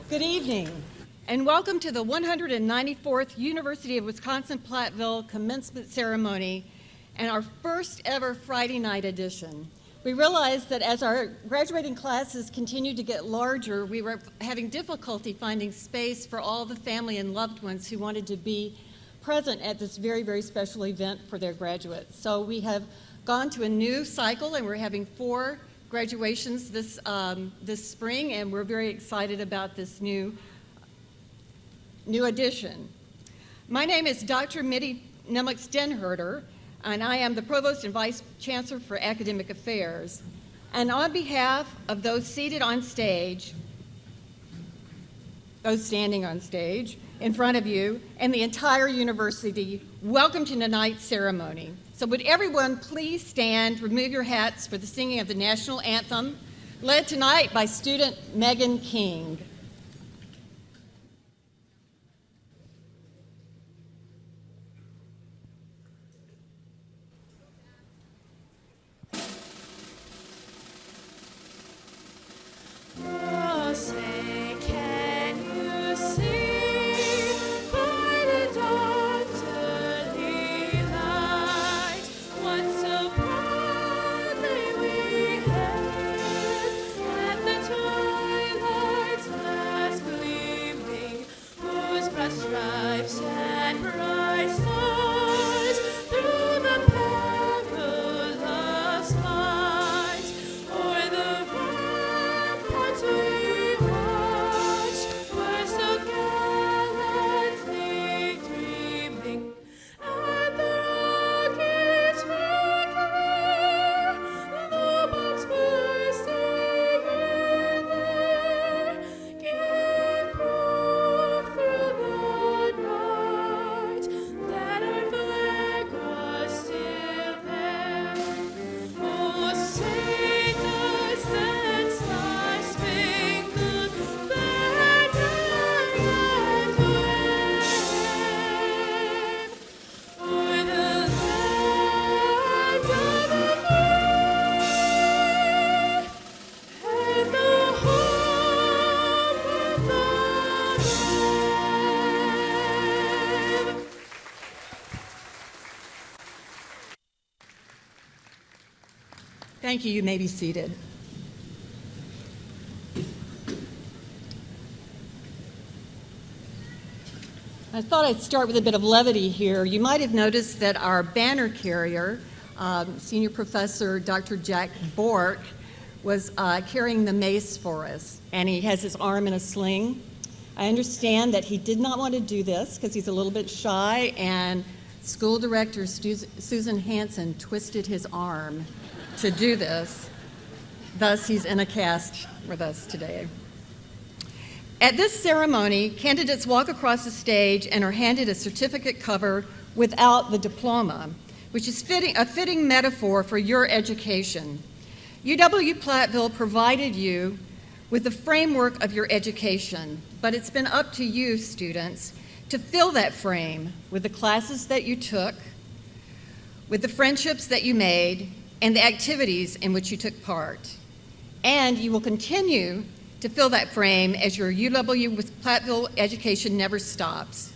Good evening, and welcome to the 194th University of Wisconsin-Platteville Commencement Ceremony and our first ever Friday night edition. We realized that as our graduating classes continued to get larger, we were having difficulty finding space for all the family and loved ones who wanted to be present at this very, very special event for their graduates. So we have gone to a new cycle, and we're having 4 graduations this spring, and we're very excited about this new addition. My name is Dr. Mitty Nemlich-Denherter, and I am the Provost and Vice Chancellor for Academic Affairs. And on behalf of those seated on stage, those standing on stage in front of you, and the entire university, welcome to tonight's ceremony. So would everyone please stand, remove your hats for the singing of the national anthem, led tonight by student Megan King. Thank you. You may be seated. I thought I'd start with a bit of levity here. You might have noticed that our banner carrier, Senior Professor Dr. Jack Bork, was carrying the mace for us, and he has his arm in a sling. I understand that he did not want to do this because he's a little bit shy, and School Director Susan Hansen twisted his arm to do this. Thus, he's in a cast with us today. At this ceremony, candidates walk across the stage and are handed a certificate cover without the diploma, which is a fitting metaphor for your education. UW-Platteville provided you with the framework of your education, but it's been up to you, students, to fill that frame with the classes that you took, with the friendships that you made, and the activities in which you took part. And you will continue to fill that frame as your UW-Platteville education never stops.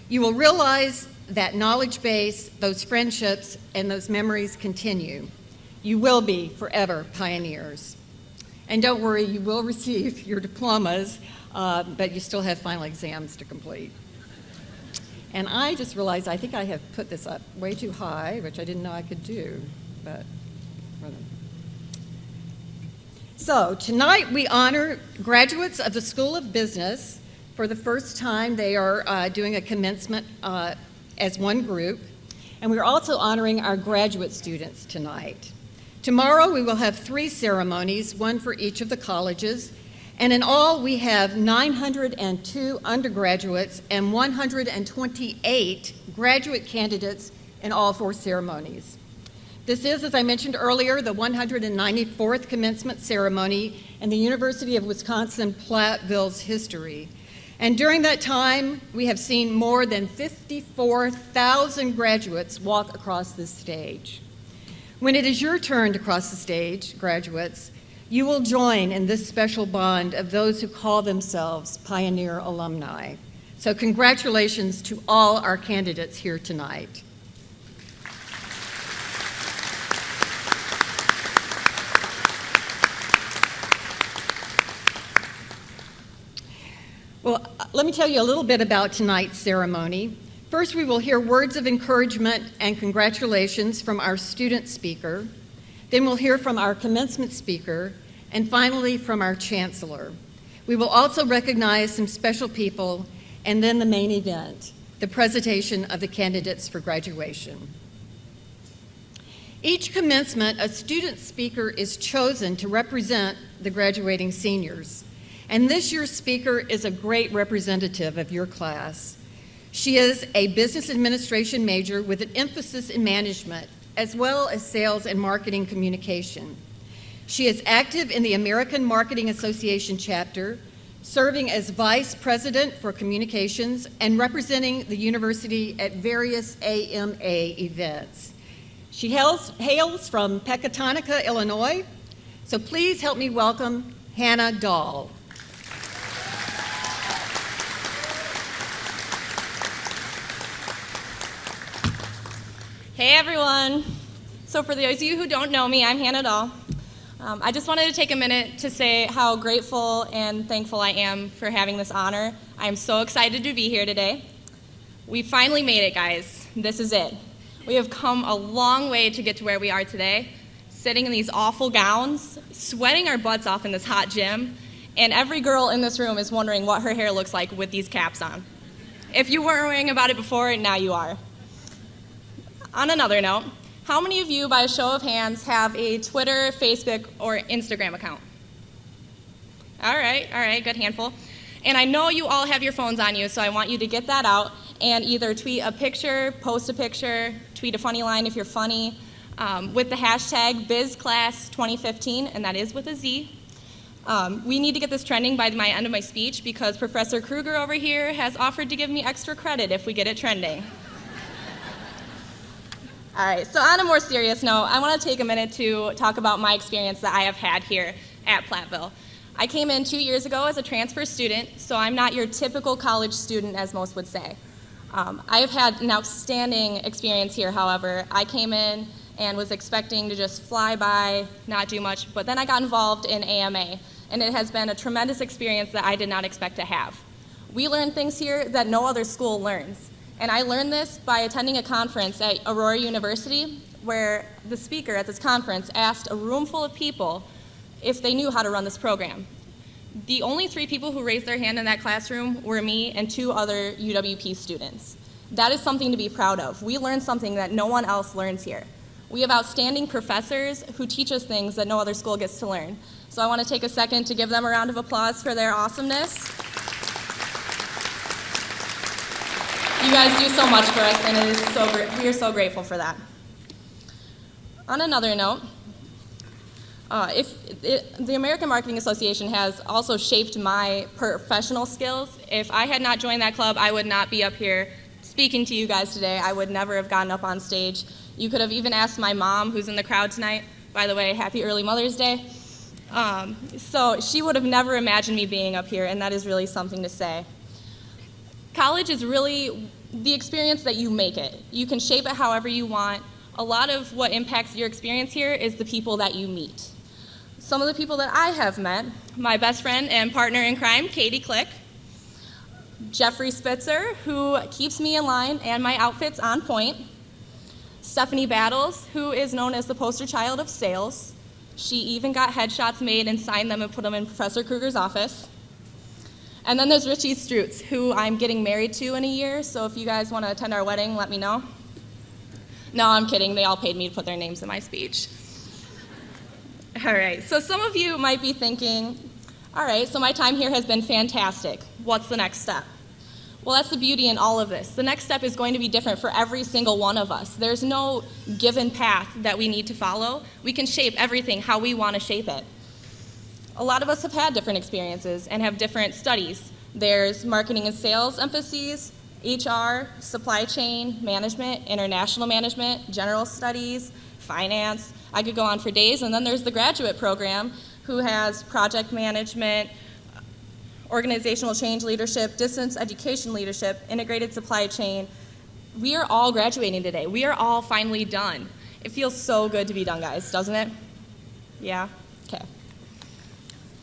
You will realize that knowledge base, those friendships, and those memories continue. You will be forever pioneers. And don't worry, you will receive your diplomas, but you still have final exams to complete. And I just realized I think I have put this up way too high, which I didn't know I could do, but. So tonight we honor graduates of the School of Business. For the first time, they are doing a commencement as one group. And we're also honoring our graduate students tonight. Tomorrow we will have 3 ceremonies, one for each of the colleges. And in all, we have 902 undergraduates and 128 graduate candidates in all 4 ceremonies. This is, as I mentioned earlier, the 194th Commencement Ceremony in the University of Wisconsin-Platteville's history. And during that time, we have seen more than 54,000 graduates walk across this stage. When it is your turn to cross the stage, graduates, you will join in this special bond of those who call themselves Pioneer alumni. So congratulations to all our candidates here tonight. Well, let me tell you a little bit about tonight's ceremony. First, we will hear words of encouragement and congratulations from our student speaker. Then we'll hear from our commencement speaker, and finally from our chancellor. We will also recognize some special people, and then the main event, the presentation of the candidates for graduation. Each commencement, a student speaker is chosen to represent the graduating seniors. And this year's speaker is a great representative of your class. She is a business administration major with an emphasis in management, as well as sales and marketing communication. She is active in the American Marketing Association chapter, serving as vice president for communications and representing the university at various AMA events. She hails from Pecatonica, Illinois, so please help me welcome Hannah Dahl. Hey everyone. So for those of you who don't know me, I'm Hannah Dahl. I just wanted to take a minute to say how grateful and thankful I am for having this honor. I'm so excited to be here today. We finally made it, guys. This is it. We have come a long way to get to where we are today, sitting in these awful gowns, sweating our butts off in this hot gym, and every girl in this room is wondering what her hair looks like with these caps on. If you weren't worrying about it before, now you are. On another note, how many of you, by a show of hands, have a Twitter, Facebook, or Instagram account? All right, good handful. And I know you all have your phones on you, so I want you to get that out and either tweet a picture, post a picture, tweet a funny line if you're funny, with the hashtag BizClass2015, and that is with a Z. We need to get this trending by my end of my speech because Professor Kruger over here has offered to give me extra credit if we get it trending. All right, so on a more serious note, I want to take a minute to talk about my experience that I have had here at Platteville. I came in 2 years ago as a transfer student, so I'm not your typical college student, as most would say. I have had an outstanding experience here, however. I came in and was expecting to just fly by, not do much, but then I got involved in AMA, and it has been a tremendous experience that I did not expect to have. We learn things here that no other school learns. And I learned this by attending a conference at Aurora University where the speaker at this conference asked a room full of people if they knew how to run this program. The only 3 people who raised their hand in that classroom were me and 2 other UWP students. That is something to be proud of. We learned something that no one else learns here. We have outstanding professors who teach us things that no other school gets to learn. So I want to take a second to give them a round of applause for their awesomeness. You guys do so much for us, and it is we are so grateful for that. On another note, the American Marketing Association has also shaped my professional skills. If I had not joined that club, I would not be up here speaking to you guys today. I would never have gotten up on stage. You could have even asked my mom, who's in the crowd tonight. By the way, happy early Mother's Day. So she would have never imagined me being up here, and that is really something to say. College is really the experience that you make it. You can shape it however you want. A lot of what impacts your experience here is the people that you meet. Some of the people that I have met, my best friend and partner in crime, Katie Click, Jeffrey Spitzer, who keeps me in line and my outfits on point, Stephanie Battles, who is known as the poster child of sales. She even got headshots made and signed them and put them in Professor Kruger's office. And then there's Richie Strutz, who I'm getting married to in a year, so if you guys want to attend our wedding, let me know. No, I'm kidding. They all paid me to put their names in my speech. All right, so some of you might be thinking, all right, so my time here has been fantastic. What's the next step? Well, that's the beauty in all of this. The next step is going to be different for every single one of us. There's no given path that we need to follow. We can shape everything how we want to shape it. A lot of us have had different experiences and have different studies. There's marketing and sales emphases, HR, supply chain, management, international management, general studies, finance. I could go on for days. And then there's the graduate program, who has project management, organizational change leadership, distance education leadership, integrated supply chain. We are all graduating today. We are all finally done. It feels so good to be done, guys, doesn't it? Yeah? Okay.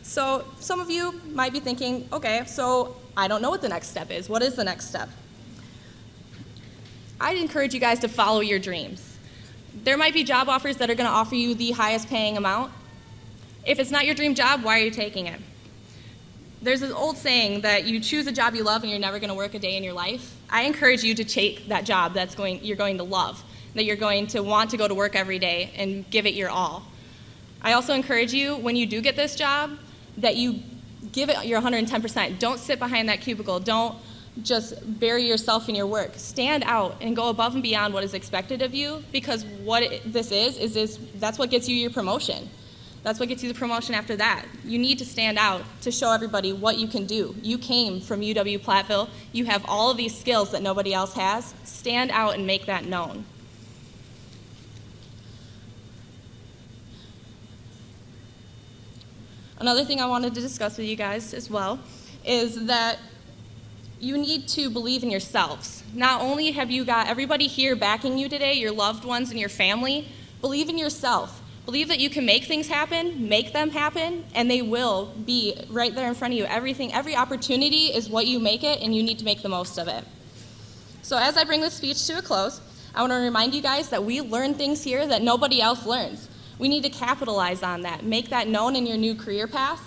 So some of you might be thinking, okay, so I don't know what the next step is. What is the next step? I'd encourage you guys to follow your dreams. There might be job offers that are going to offer you the highest paying amount. If it's not your dream job, why are you taking it? There's this old saying that you choose a job you love and you're never going to work a day in your life. I encourage you to take that job you're going to love, that you're going to want to go to work every day and give it your all. I also encourage you, when you do get this job, that you give it your 110%. Don't sit behind that cubicle. Don't just bury yourself in your work. Stand out and go above and beyond what is expected of you, because that's what gets you your promotion. That's what gets you the promotion after that. You need to stand out to show everybody what you can do. You came from UW-Platteville. You have all of these skills that nobody else has. Stand out and make that known. Another thing I wanted to discuss with you guys as well is that you need to believe in yourselves. Not only have you got everybody here backing you today, your loved ones and your family, believe in yourself. Believe that you can make things happen, make them happen, and they will be right there in front of you. Every opportunity is what you make it, and you need to make the most of it. So as I bring this speech to a close, I want to remind you guys that we learn things here that nobody else learns. We need to capitalize on that. Make that known in your new career path.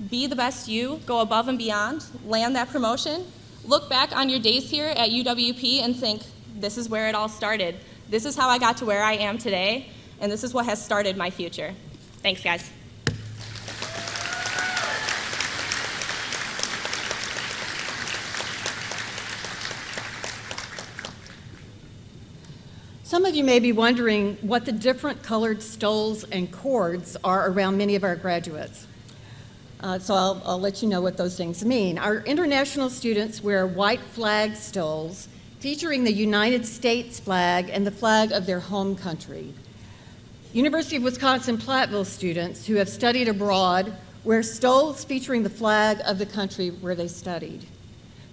Be the best you. Go above and beyond. Land that promotion. Look back on your days here at UWP and think, this is where it all started. This is how I got to where I am today, and this is what has started my future. Thanks, guys. Some of you may be wondering what the different colored stoles and cords are around many of our graduates. So I'll let you know what those things mean. Our international students wear white flag stoles featuring the United States flag and the flag of their home country. University of Wisconsin-Platteville students who have studied abroad wear stoles featuring the flag of the country where they studied.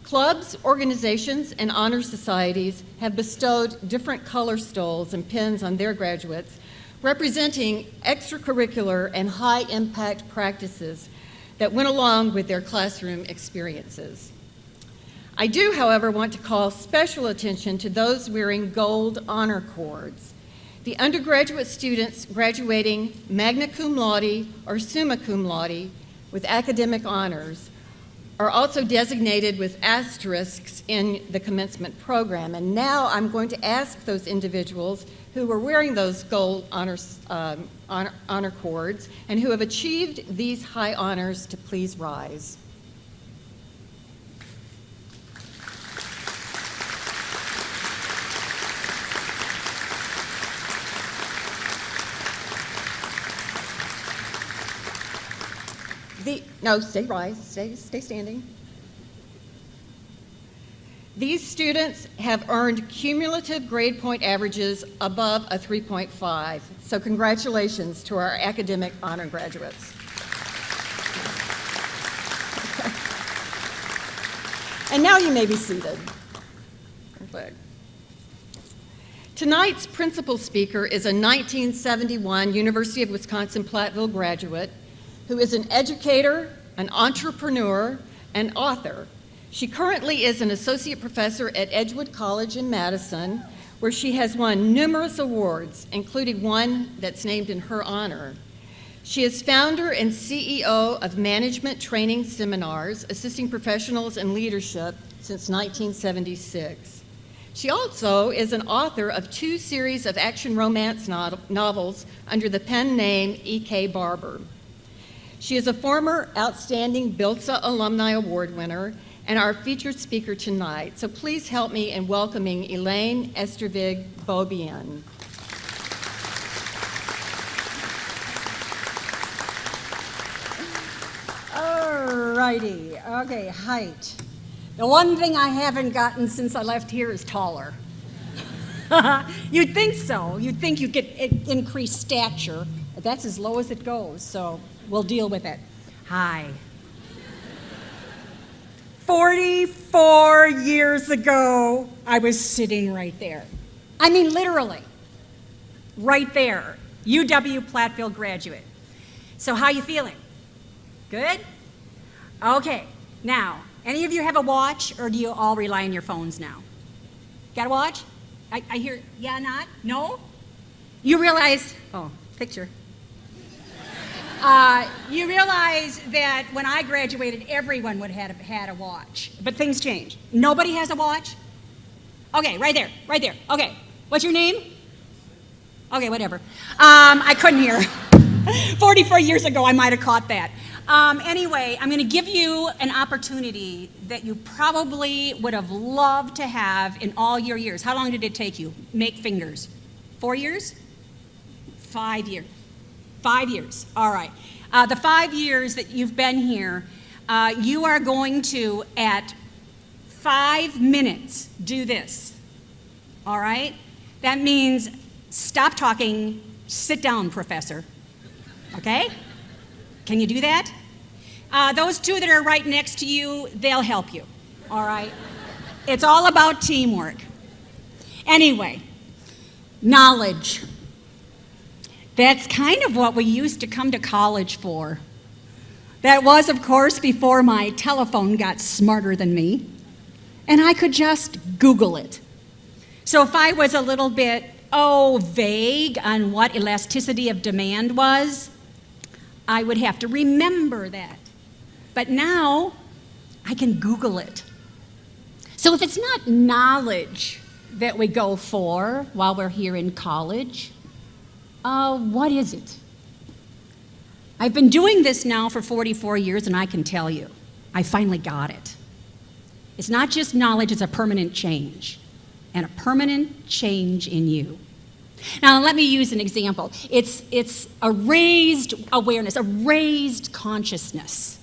Clubs, organizations, and honor societies have bestowed different color stoles and pins on their graduates, representing extracurricular and high-impact practices that went along with their classroom experiences. I do, however, want to call special attention to those wearing gold honor cords. The undergraduate students graduating magna cum laude or summa cum laude with academic honors are also designated with asterisks in the commencement program. And now I'm going to ask those individuals who were wearing those gold honor cords and who have achieved these high honors to please rise. Stay standing. These students have earned cumulative grade point averages above a 3.5. So congratulations to our academic honor graduates. And now you may be seated. Perfect. Tonight's principal speaker is a 1971 University of Wisconsin-Platteville graduate who is an educator, an entrepreneur, and author. She currently is an associate professor at Edgewood College in Madison, where she has won numerous awards, including one that's named in her honor. She is founder and CEO of Management Training Seminars, assisting professionals in leadership since 1976. She also is an author of 2 series of action romance novels under the pen name E.K. Barber. She is a former Outstanding BILSA Alumni Award winner and our featured speaker tonight. So please help me in welcoming Elaine Estravig-Beaubien. All righty. Okay, height. The one thing I haven't gotten since I left here is taller. You'd think so. You'd think you'd get increased stature. But that's as low as it goes, so we'll deal with it. Hi. 44 years ago, I was sitting right there. I mean, literally, right there. UW-Platteville graduate. So how you feeling? Good? Okay. Now, any of you have a watch, or do you all rely on your phones now? Got a watch? I hear, yeah, not? No? You realize, oh, picture. You realize that when I graduated, everyone would have had a watch. But things change. Nobody has a watch? Okay, right there, right there. Okay, what's your name? Okay, whatever. I couldn't hear. 44 years ago, I might have caught that. Anyway, I'm going to give you an opportunity that you probably would have loved to have in all your years. How long did it take you? Make fingers. 4 years? 5 years. 5 years. All right. The 5 years that you've been here, you are going to, at 5 minutes, do this. All right? That means stop talking, sit down, professor. Okay? Can you do that? Those two that are right next to you, they'll help you. All right? It's all about teamwork. Anyway, knowledge. That's kind of what we used to come to college for. That was, of course, before my telephone got smarter than me, and I could just Google it. So if I was a little bit, vague on what elasticity of demand was, I would have to remember that. But now, I can Google it. So if it's not knowledge that we go for while we're here in college, what is it? I've been doing this now for 44 years, and I can tell you, I finally got it. It's not just knowledge, it's a permanent change, and a permanent change in you. Now, let me use an example. It's a raised awareness, a raised consciousness.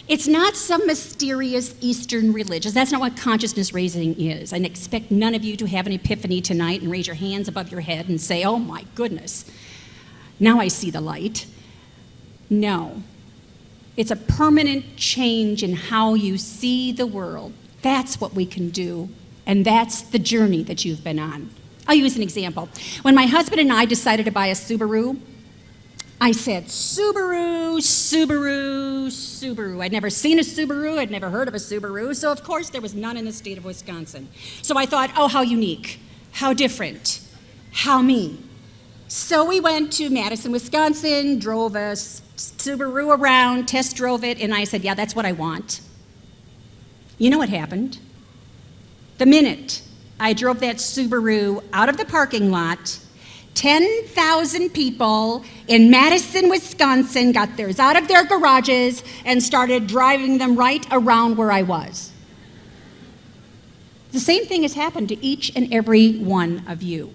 It's not some mysterious Eastern religion. That's not what consciousness raising is. I expect none of you to have an epiphany tonight and raise your hands above your head and say, oh my goodness, now I see the light. No. It's a permanent change in how you see the world. That's what we can do, and that's the journey that you've been on. I'll use an example. When my husband and I decided to buy a Subaru, I said, Subaru, Subaru, Subaru. I'd never seen a Subaru, I'd never heard of a Subaru, so of course there was none in the state of Wisconsin. So I thought, oh, how unique, how different, how me. So we went to Madison, Wisconsin, drove a Subaru around, test drove it, and I said, yeah, that's what I want. You know what happened? The minute I drove that Subaru out of the parking lot, 10,000 people in Madison, Wisconsin got theirs out of their garages and started driving them right around where I was. The same thing has happened to each and every one of you.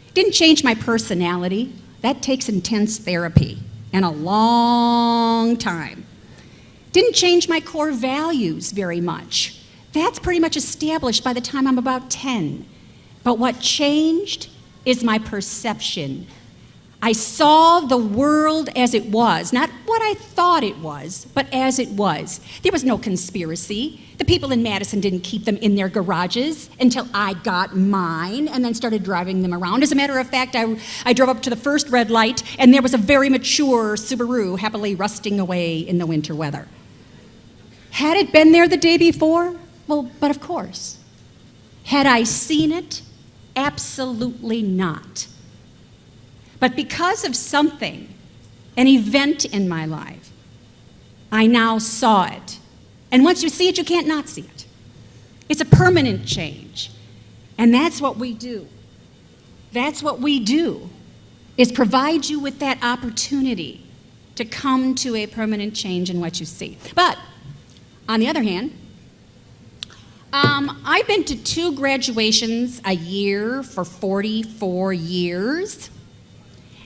It didn't change my personality. That takes intense therapy and a long time. Didn't change my core values very much. That's pretty much established by the time I'm about 10. But what changed is my perception. I saw the world as it was, not what I thought it was, but as it was. There was no conspiracy. The people in Madison didn't keep them in their garages until I got mine and then started driving them around. As a matter of fact, I drove up to the first red light, and there was a very mature Subaru happily rusting away in the winter weather. Had it been there the day before? Well, but of course. Had I seen it? Absolutely not. But because of something, an event in my life, I now saw it. And once you see it, you can't not see it. It's a permanent change. And that's what we do. That's what we do, is provide you with that opportunity to come to a permanent change in what you see. But, on the other hand, I've been to 2 graduations a year for 44 years,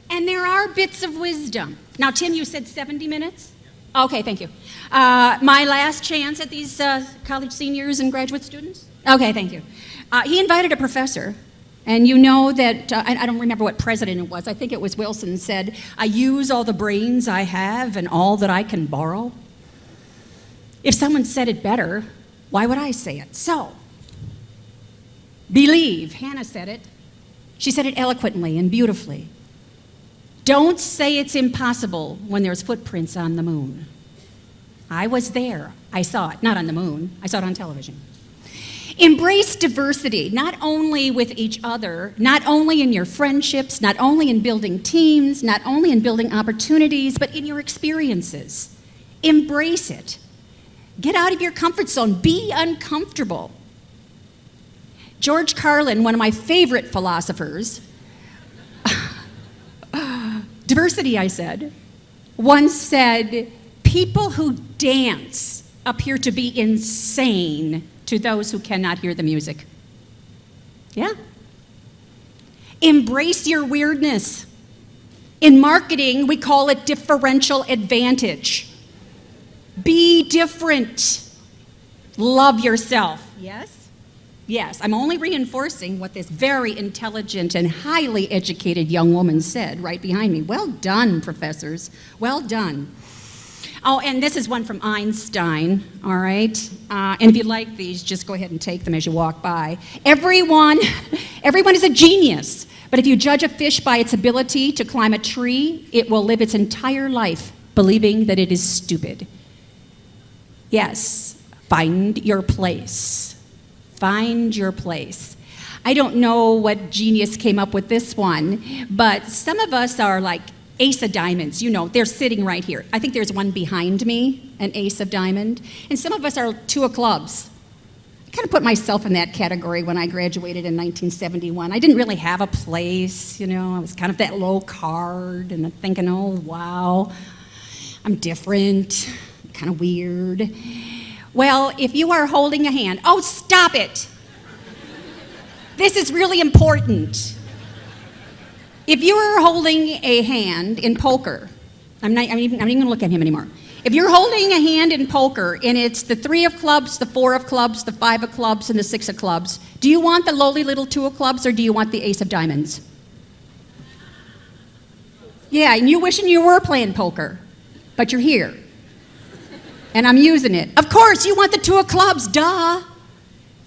and there are bits of wisdom. Now, Tim, you said 70 minutes? Okay, thank you. My last chance at these college seniors and graduate students? Okay, thank you. He invited a professor, and you know that, I don't remember what president it was, I think it was Wilson, said, I use all the brains I have and all that I can borrow. If someone said it better, why would I say it? So, believe. Hannah said it. She said it eloquently and beautifully. Don't say it's impossible when there's footprints on the moon. I was there. I saw it. Not on the moon. I saw it on television. Embrace diversity, not only with each other, not only in your friendships, not only in building teams, not only in building opportunities, but in your experiences. Embrace it. Get out of your comfort zone. Be uncomfortable. George Carlin, one of my favorite philosophers, diversity, I said, once said, people who dance appear to be insane to those who cannot hear the music. Yeah. Embrace your weirdness. In marketing, we call it differential advantage. Be different. Love yourself. Yes? Yes, I'm only reinforcing what this very intelligent and highly educated young woman said right behind me. Well done, professors. Well done. Oh, and this is one from Einstein, all right? And if you like these, just go ahead and take them as you walk by. Everyone is a genius, but if you judge a fish by its ability to climb a tree, it will live its entire life believing that it is stupid. Yes, find your place. Find your place. I don't know what genius came up with this one, but some of us are like ace of diamonds. You know, they're sitting right here. I think there's one behind me, an ace of diamond. And some of us are two of clubs. I kind of put myself in that category when I graduated in 1971. I didn't really have a place, you know. I was kind of that low card and thinking, oh, wow, I'm different, kind of weird. Well, if you are holding a hand, oh, stop it. This is really important. If you are holding a hand in poker, I'm not even going to look at him anymore. If you're holding a hand in poker and it's the 3 of clubs, the 4 of clubs, the 5 of clubs, and the 6 of clubs, do you want the lowly little 2 of clubs or do you want the ace of diamonds? Yeah, and you wishing you were playing poker, but you're here. And I'm using it. Of course, you want the 2 of clubs, duh.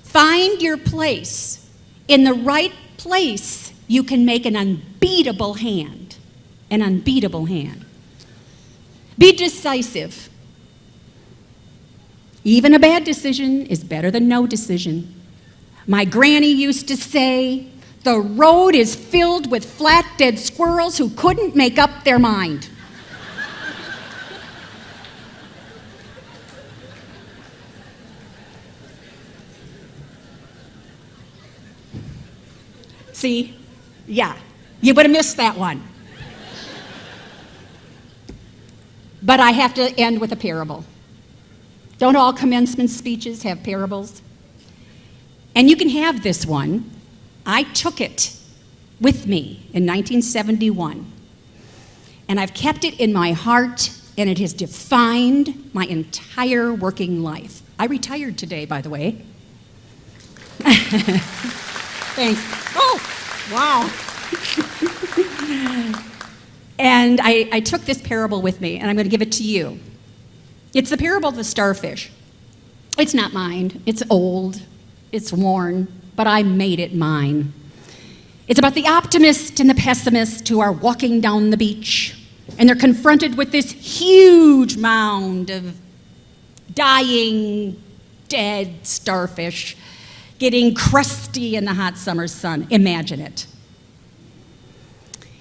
Find your place. In the right place, you can make an unbeatable hand. An unbeatable hand. Be decisive. Even a bad decision is better than no decision. My granny used to say, the road is filled with flat, dead squirrels who couldn't make up their mind. See? Yeah, you would have missed that one. But I have to end with a parable. Don't all commencement speeches have parables? And you can have this one. I took it with me in 1971. And I've kept it in my heart, and it has defined my entire working life. I retired today, by the way. Thanks. Oh, wow. And I took this parable with me, and I'm going to give it to you. It's the parable of the starfish. It's not mine. It's old. It's worn, but I made it mine. It's about the optimist and the pessimist who are walking down the beach, and they're confronted with this huge mound of dying, dead starfish getting crusty in the hot summer sun. Imagine it.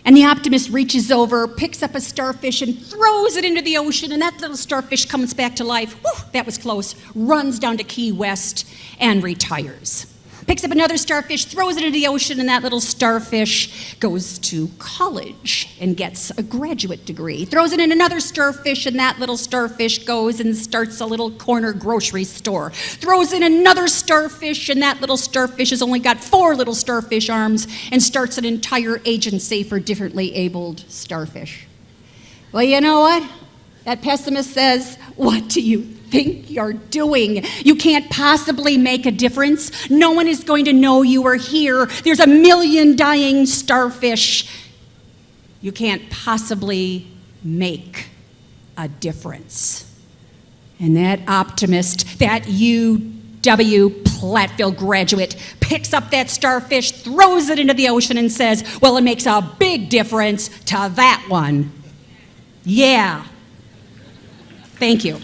And the optimist reaches over, picks up a starfish, and throws it into the ocean, and that little starfish comes back to life. Whew, that was close. Runs down to Key West and retires. Picks up another starfish, throws it into the ocean, and that little starfish goes to college and gets a graduate degree. Throws it in another starfish, and that little starfish goes and starts a little corner grocery store. Throws in another starfish, and that little starfish has only got 4 little starfish arms and starts an entire agency for differently abled starfish. Well, you know what? That pessimist says, what do you think you're doing? You can't possibly make a difference. No one is going to know you are here. There's a million dying starfish. You can't possibly make a difference. And that optimist, that UW-Platteville graduate, picks up that starfish, throws it into the ocean, and says, well, it makes a big difference to that one. Yeah. Thank you.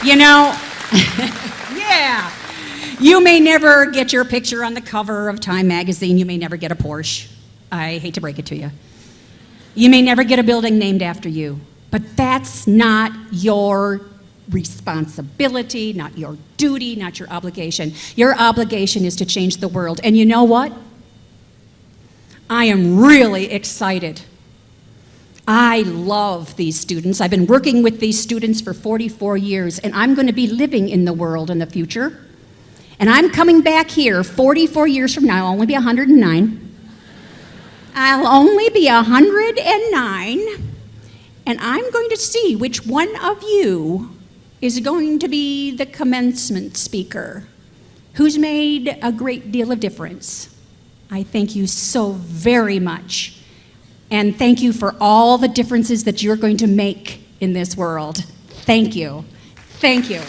You know, yeah. You may never get your picture on the cover of Time magazine. You may never get a Porsche. I hate to break it to you. You may never get a building named after you. But that's not your responsibility, not your duty, not your obligation. Your obligation is to change the world. And you know what? I am really excited. I love these students. I've been working with these students for 44 years, and I'm going to be living in the world in the future. And I'm coming back here 44 years from now. I'll only be 109. I'll only be 109. And I'm going to see which one of you is going to be the commencement speaker, who's made a great deal of difference. I thank you so very much. And thank you for all the differences that you're going to make in this world. Thank you. Thank you.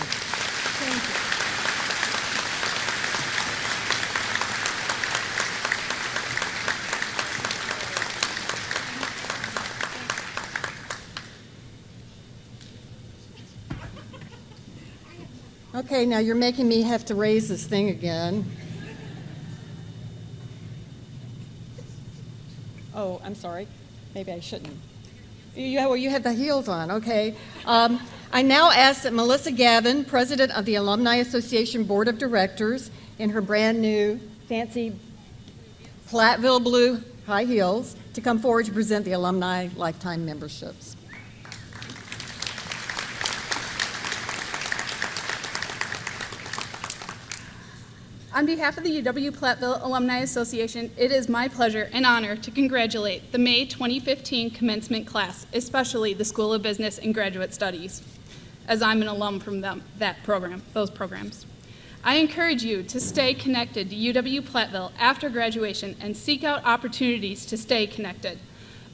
Okay, now you're making me have to raise this thing again. Oh, I'm sorry. Maybe I shouldn't. Well, you have the heels on, okay. I now ask that Melissa Gavin, President of the Alumni Association Board of Directors, in her brand new fancy Platteville blue high heels, to come forward to present the alumni lifetime memberships. On behalf of the UW-Platteville Alumni Association, it is my pleasure and honor to congratulate the May 2015 commencement class, especially the School of Business and Graduate Studies, as I'm an alum from those programs. I encourage you to stay connected to UW-Platteville after graduation and seek out opportunities to stay connected.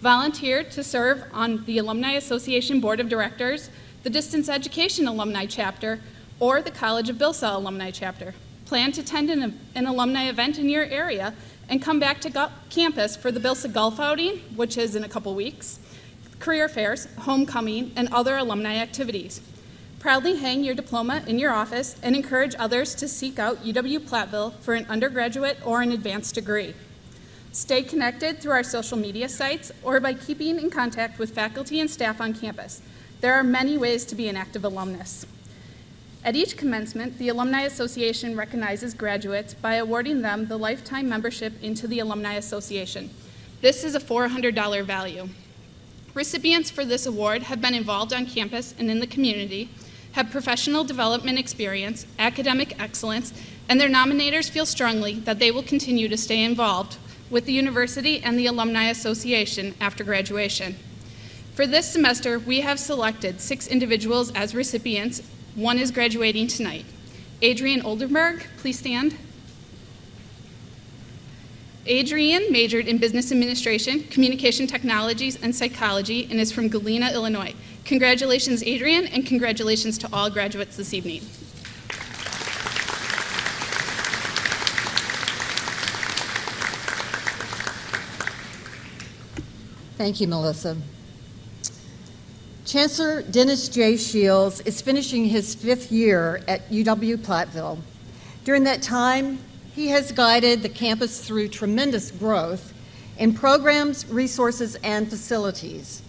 Volunteer to serve on the Alumni Association Board of Directors, the Distance Education Alumni Chapter, or the College of BILSA Alumni Chapter. Plan to attend an alumni event in your area and come back to campus for the BILSA Golf Outing, which is in a couple weeks, career fairs, homecoming, and other alumni activities. Proudly hang your diploma in your office and encourage others to seek out UW-Platteville for an undergraduate or an advanced degree. Stay connected through our social media sites or by keeping in contact with faculty and staff on campus. There are many ways to be an active alumnus. At each commencement, the Alumni Association recognizes graduates by awarding them the lifetime membership into the Alumni Association. This is a $400 value. Recipients for this award have been involved on campus and in the community, have professional development experience, academic excellence, and their nominators feel strongly that they will continue to stay involved with the university and the Alumni Association after graduation. For this semester, we have selected 6 individuals as recipients. One is graduating tonight. Adrian Oldenburg, please stand. Adrian majored in business administration, communication technologies, and psychology, and is from Galena, Illinois. Congratulations, Adrian, and congratulations to all graduates this evening. Thank you, Melissa. Chancellor Dennis J. Shields is finishing his 5th year at UW-Platteville. During that time, he has guided the campus through tremendous growth in programs, resources, and facilities.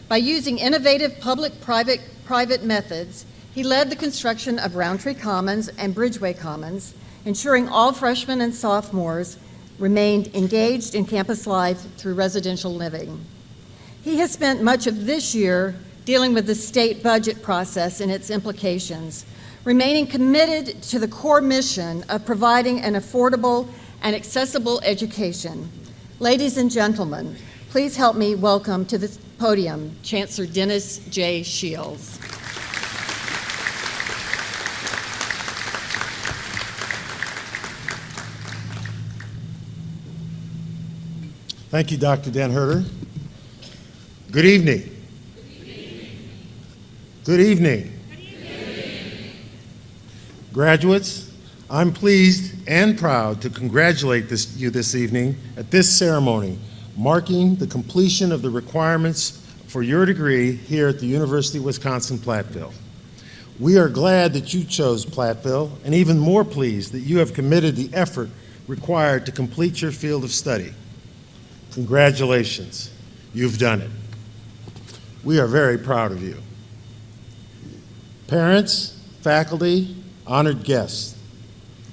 By using innovative public-private methods, he led the construction of Roundtree Commons and Bridgeway Commons, ensuring all freshmen and sophomores remained engaged in campus life through residential living. He has spent much of this year dealing with the state budget process and its implications, remaining committed to the core mission of providing an affordable and accessible education. Ladies and gentlemen, Please help me welcome to the podium Chancellor Dennis J. Shields. Thank you, Dr. Denherter. Good evening. Good evening. Graduates, I'm pleased and proud to congratulate you this evening at this ceremony, marking the completion of the requirements for your degree here at the University of Wisconsin-Platteville. We are glad that you chose Platteville, and even more pleased that you have committed the effort required to complete your field of study. Congratulations, you've done it. We are very proud of you. Parents, faculty, honored guests,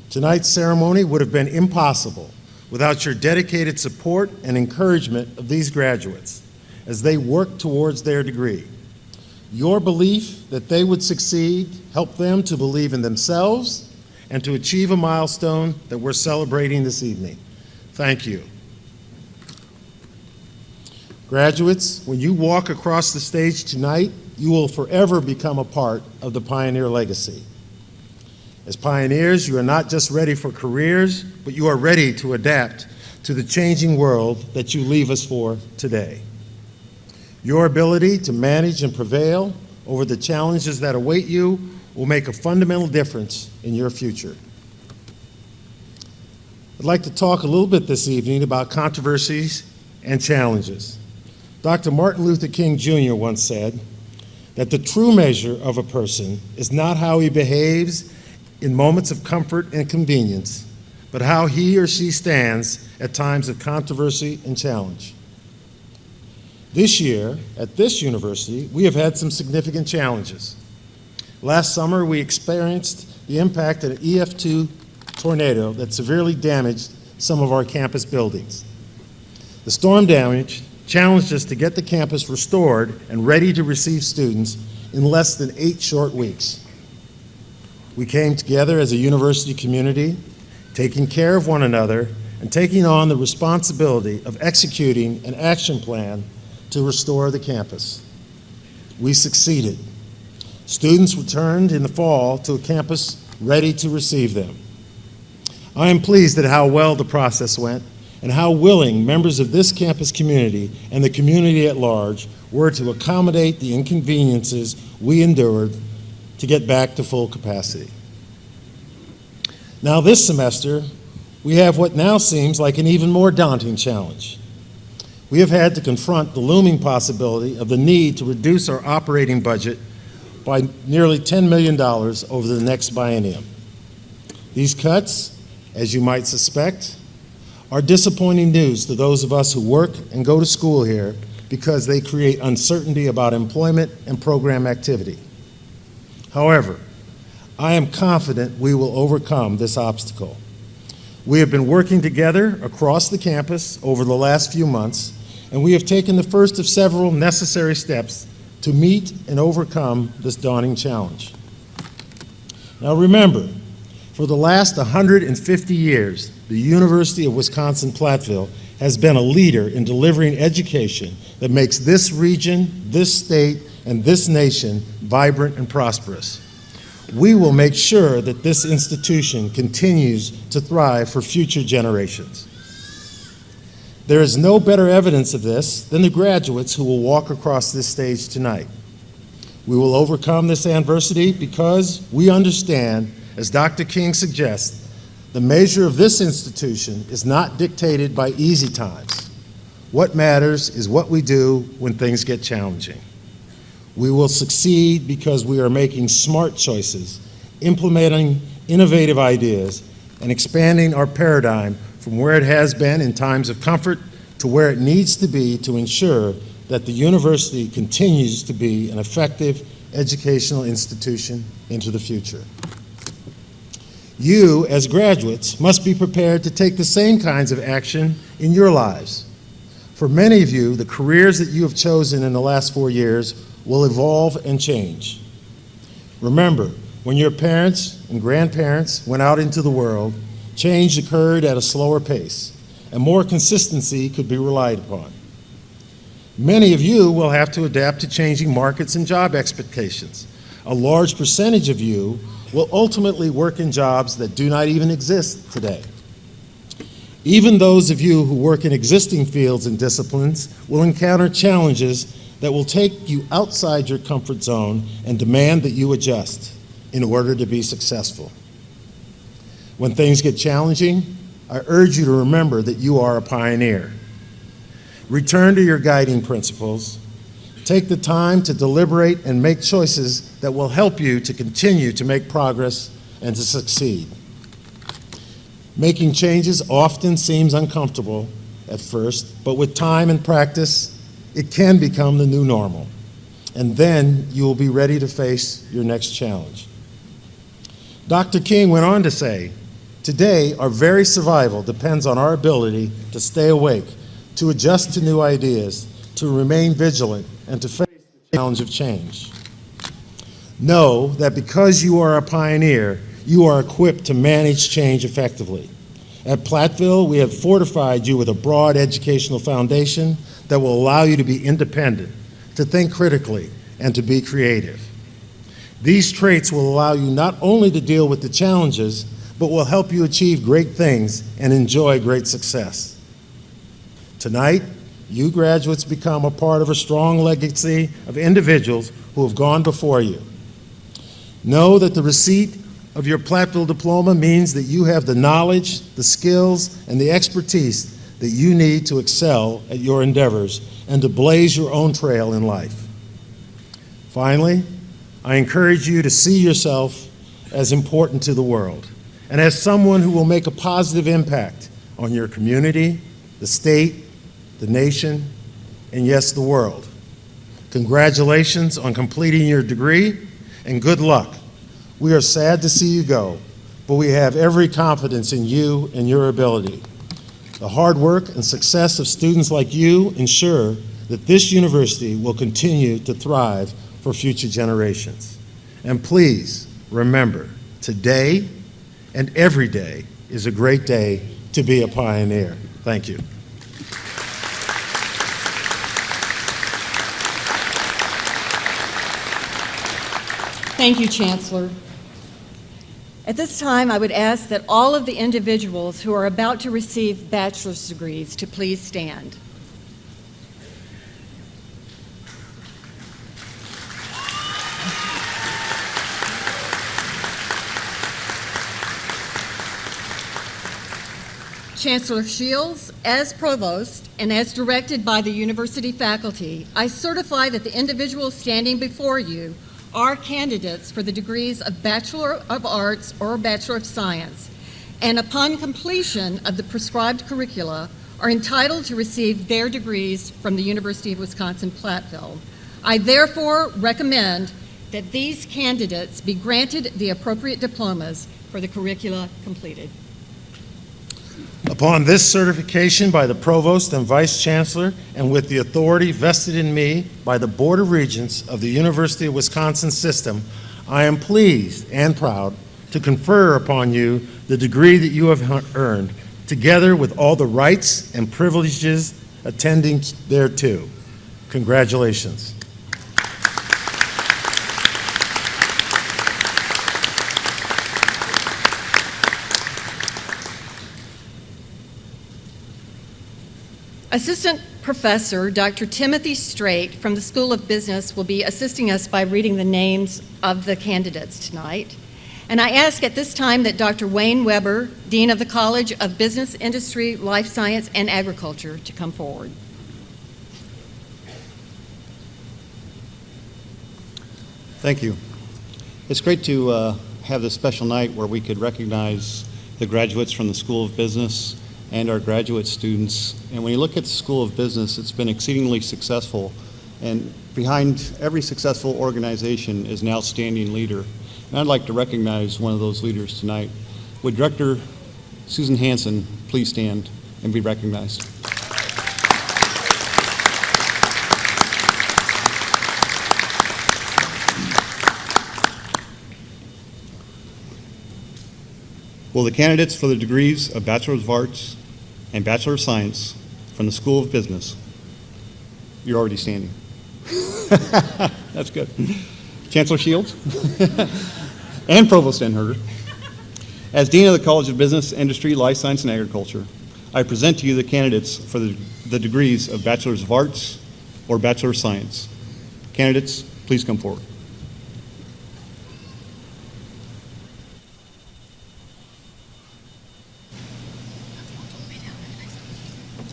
tonight's ceremony would have been impossible without your dedicated support and encouragement of these graduates as they work towards their degree. Your belief that they would succeed helped them to believe in themselves and to achieve a milestone that we're celebrating this evening. Thank you. Graduates, when you walk across the stage tonight, you will forever become a part of the Pioneer legacy. As pioneers, you are not just ready for careers, but you are ready to adapt to the changing world that you leave us for today. Your ability to manage and prevail over the challenges that await you will make a fundamental difference in your future. I'd like to talk a little bit this evening about controversies and challenges. Dr. Martin Luther King Jr. once said that the true measure of a person is not how he behaves in moments of comfort and convenience, but how he or she stands at times of controversy and challenge. This year, at this university, we have had some significant challenges. Last summer, we experienced the impact of an EF2 tornado that severely damaged some of our campus buildings. The storm damage challenged us to get the campus restored and ready to receive students in less than 8 short weeks. We came together as a university community, taking care of one another and taking on the responsibility of executing an action plan to restore the campus. We succeeded. Students returned in the fall to a campus ready to receive them. I am pleased at how well the process went and how willing members of this campus community and the community at large were to accommodate the inconveniences we endured to get back to full capacity. Now this semester, we have what now seems like an even more daunting challenge. We have had to confront the looming possibility of the need to reduce our operating budget by nearly $10 million over the next biennium. These cuts, as you might suspect, are disappointing news to those of us who work and go to school here because they create uncertainty about employment and program activity. However, I am confident we will overcome this obstacle. We have been working together across the campus over the last few months, and we have taken the first of several necessary steps to meet and overcome this daunting challenge. Now remember, for the last 150 years, the University of Wisconsin-Platteville has been a leader in delivering education that makes this region, this state, and this nation vibrant and prosperous. We will make sure that this institution continues to thrive for future generations. There is no better evidence of this than the graduates who will walk across this stage tonight. We will overcome this adversity because we understand, as Dr. King suggests, the measure of this institution is not dictated by easy times. What matters is what we do when things get challenging. We will succeed because we are making smart choices, implementing innovative ideas, and expanding our paradigm from where it has been in times of comfort to where it needs to be to ensure that the university continues to be an effective educational institution into the future. You, as graduates, must be prepared to take the same kinds of action in your lives. For many of you, the careers that you have chosen in the last 4 years will evolve and change. Remember, when your parents and grandparents went out into the world, change occurred at a slower pace, and more consistency could be relied upon. Many of you will have to adapt to changing markets and job expectations. A large percentage of you will ultimately work in jobs that do not even exist today. Even those of you who work in existing fields and disciplines will encounter challenges that will take you outside your comfort zone and demand that you adjust in order to be successful. When things get challenging, I urge you to remember that you are a pioneer. Return to your guiding principles. Take the time to deliberate and make choices that will help you to continue to make progress and to succeed. Making changes often seems uncomfortable at first, but with time and practice, it can become the new normal. And then you will be ready to face your next challenge. Dr. King went on to say, "Today, our very survival depends on our ability to stay awake, to adjust to new ideas, to remain vigilant, and to face the challenge of change. Know that because you are a pioneer, you are equipped to manage change effectively. At Platteville, we have fortified you with a broad educational foundation that will allow you to be independent, to think critically, and to be creative. These traits will allow you not only to deal with the challenges, but will help you achieve great things and enjoy great success. Tonight, you graduates become a part of a strong legacy of individuals who have gone before you. Know that the receipt of your Platteville diploma means that you have the knowledge, the skills, and the expertise that you need to excel at your endeavors and to blaze your own trail in life. Finally, I encourage you to see yourself as important to the world and as someone who will make a positive impact on your community, the state, the nation, and yes, the world. Congratulations on completing your degree, and good luck. We are sad to see you go, but we have every confidence in you and your ability. The hard work and success of students like you ensure that this university will continue to thrive for future generations. And please remember, today and every day is a great day to be a pioneer. Thank you. Thank you, Chancellor. At this time, I would ask that all of the individuals who are about to receive bachelor's degrees to please stand. Chancellor Shields, as Provost and as directed by the university faculty, I certify that the individuals standing before you are candidates for the degrees of Bachelor of Arts or Bachelor of Science, and upon completion of the prescribed curricula are entitled to receive their degrees from the University of Wisconsin-Platteville. I therefore recommend that these candidates be granted the appropriate diplomas for the curricula completed. Upon this certification by the Provost and Vice Chancellor, and with the authority vested in me by the Board of Regents of the University of Wisconsin System, I am pleased and proud to confer upon you the degree that you have earned, together with all the rights and privileges attending thereto. Congratulations. Assistant Professor Dr. Timothy Strait from the School of Business will be assisting us by reading the names of the candidates tonight. And I ask at this time that Dr. Wayne Weber, Dean of the College of Business, Industry, Life Science, and Agriculture, to come forward. Thank you. It's great to have this special night where we could recognize the graduates from the School of Business and our graduate students. And when you look at the School of Business, it's been exceedingly successful. And behind every successful organization is an outstanding leader. And I'd like to recognize one of those leaders tonight. Would Director Susan Hansen please stand and be recognized? Will the candidates for the degrees of Bachelor of Arts and Bachelor of Science from the School of Business You're already standing. That's good. Chancellor Shields and Provost Enherger. As Dean of the College of Business, Industry, Life Science, and Agriculture, I present to you the candidates for the degrees of Bachelor's of Arts or Bachelor of Science. Candidates, please come forward.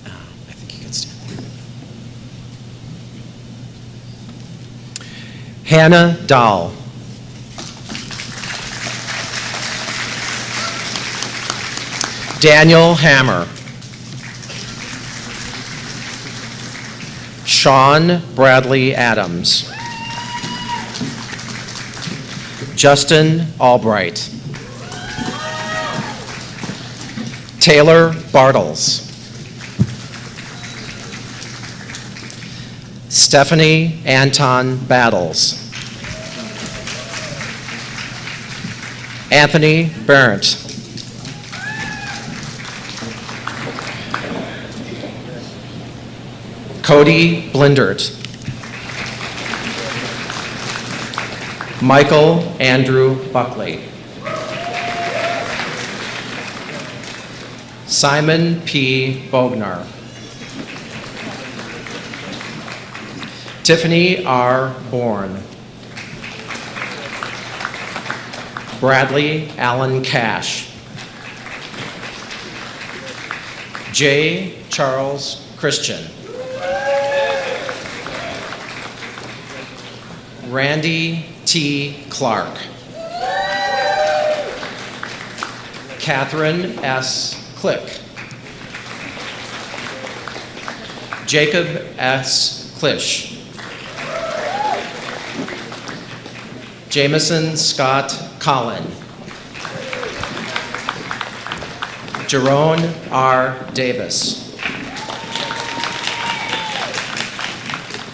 I think you can stand there. Hannah Dahl. Daniel Hammer. Sean Bradley Adams. Justin Albright. Taylor Bartles. Stephanie Anton Battles. Anthony Barrett. Cody Blindert. Michael Andrew Buckley. Simon P. Bognar. Tiffany R. Bourne. Bradley Allen Cash. J. Charles Christian. Randy T. Clark. Catherine S. Click. Jacob S. Klisch. Jameson Scott Collin. Jerome R. Davis.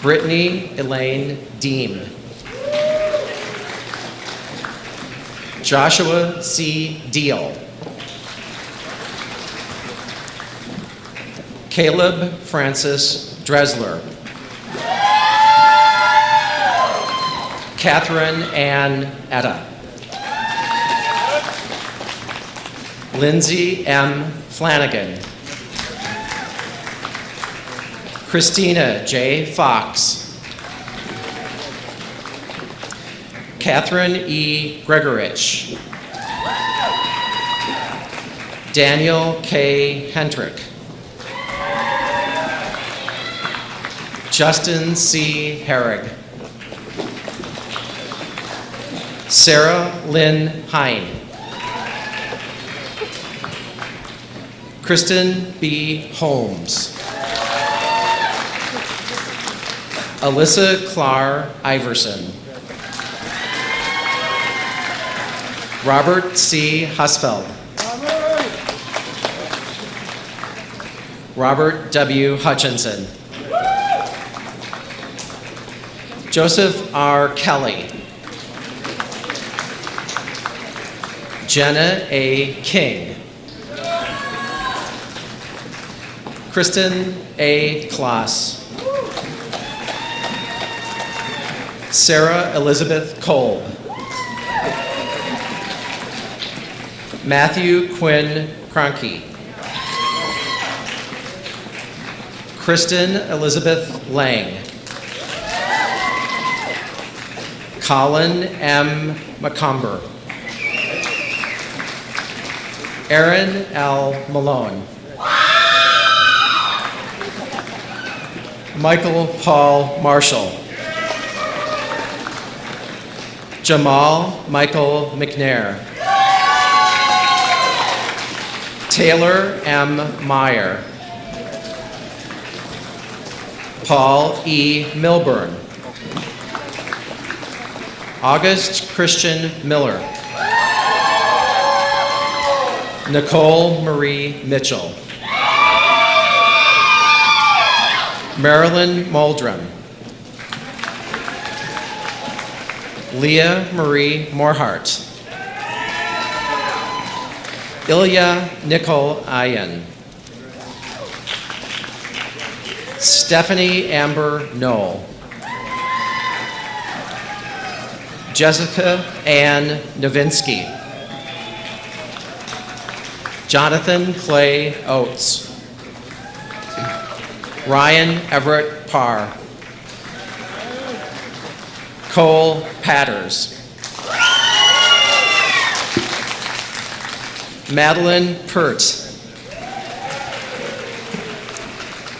Brittany Elaine Deem. Joshua C. Deal. Caleb Francis Dresler. Catherine Ann Etta. Lindsay M. Flanagan. Christina J. Fox. Catherine E. Gregorich. Daniel K. Hendrick. Justin C. Herrig. Sarah Lynn Hine. Kristen B. Holmes. Alyssa Clar Iverson. Robert C. Husfeld. Robert W. Hutchinson. Joseph R. Kelly. Jenna A. King. Kristen A. Kloss. Sarah Elizabeth Kolb. Matthew Quinn Cronky. Kristen Elizabeth Lang. Colin M. McComber. Aaron L. Malone. Michael Paul Marshall. Jamal Michael McNair. Taylor M. Meyer. Paul E. Milburn. August Christian Miller. Nicole Marie Mitchell. Marilyn Muldrum. Leah Marie Morhart. Ilya Nicole Ayen. Stephanie Amber Knoll. Jessica Ann Novinsky. Jonathan Clay Oates. Ryan Everett Parr. Cole Patters. Madeline Pert.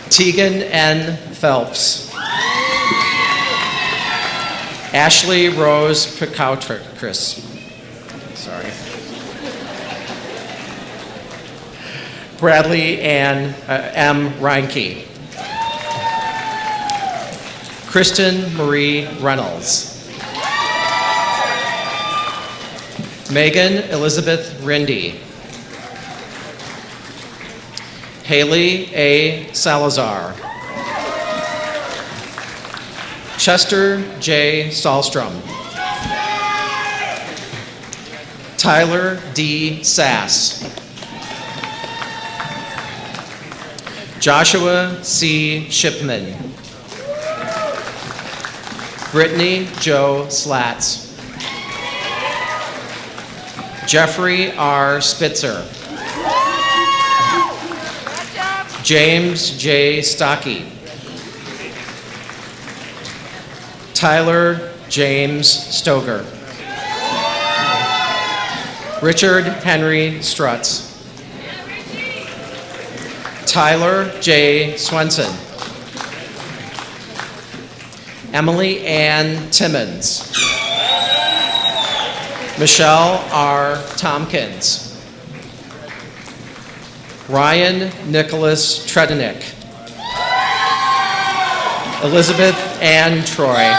Tegan N. Phelps. Ashley Rose Picoutricus. Sorry. Bradley Ann M. Reinke. Kristen Marie Reynolds. Megan Elizabeth Rindy. Haley A. Salazar. Chester J. Stahlstrom. Tyler D. Sass. Joshua C. Shipman. Brittany Jo Slats. Jeffrey R. Spitzer. James J. Stocky. Tyler James Stoger. Richard Henry Strutz. Tyler J. Swenson. Emily Ann Timmons. Michelle R. Tompkins. Ryan Nicholas Tredenik. Elizabeth Ann Troy.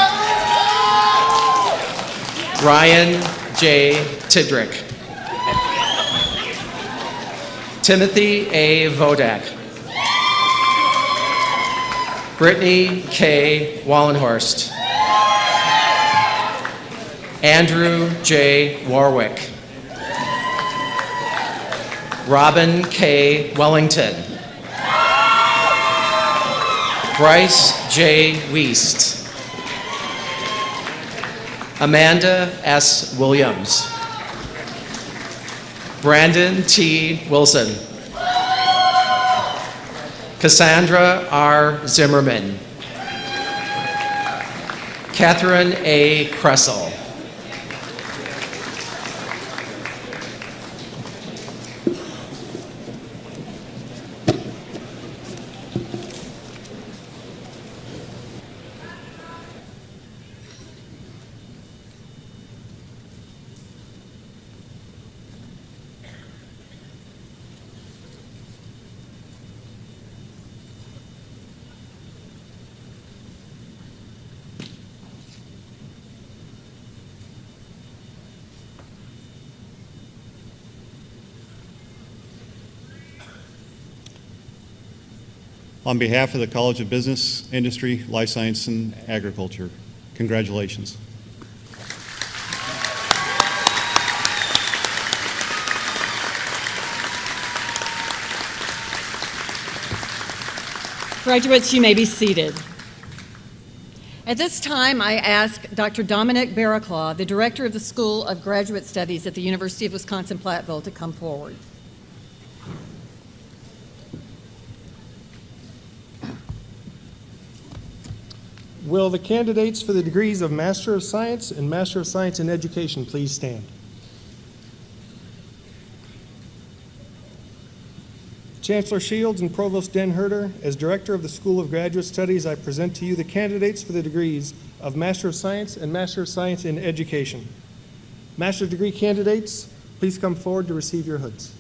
Ryan J. Tidrick. Timothy A. Vodak. Brittany K. Wallenhorst. Andrew J. Warwick. Robin K. Wellington. Bryce J. Wiest. Amanda S. Williams. Brandon T. Wilson. Cassandra R. Zimmerman. Catherine A. Kressel. On behalf of the College of Business, Industry, Life Science, and Agriculture, congratulations. Graduates, you may be seated. At this time, I ask Dr. Dominic Barraclaw, the Director of the School of Graduate Studies at the University of Wisconsin-Platteville, to come forward. Will the candidates for the degrees of Master of Science and Master of Science in Education please stand? Chancellor Shields and Provost Den Herter, as Director of the School of Graduate Studies, I present to you the candidates for the degrees of Master of Science and Master of Science in Education. Master's degree candidates, please come forward to receive your hoods.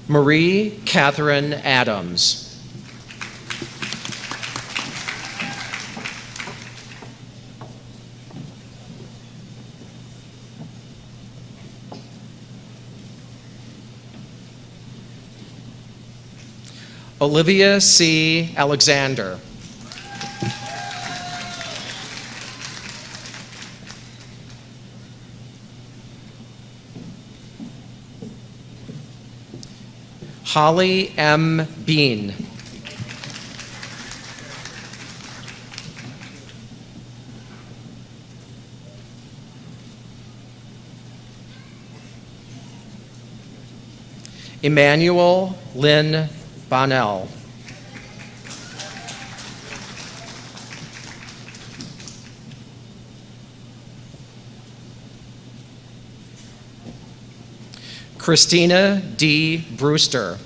Marie Catherine Adams. Olivia C. Alexander. Holly M. Bean. Emmanuel Lynn Bonnell. Christina D. Brewster.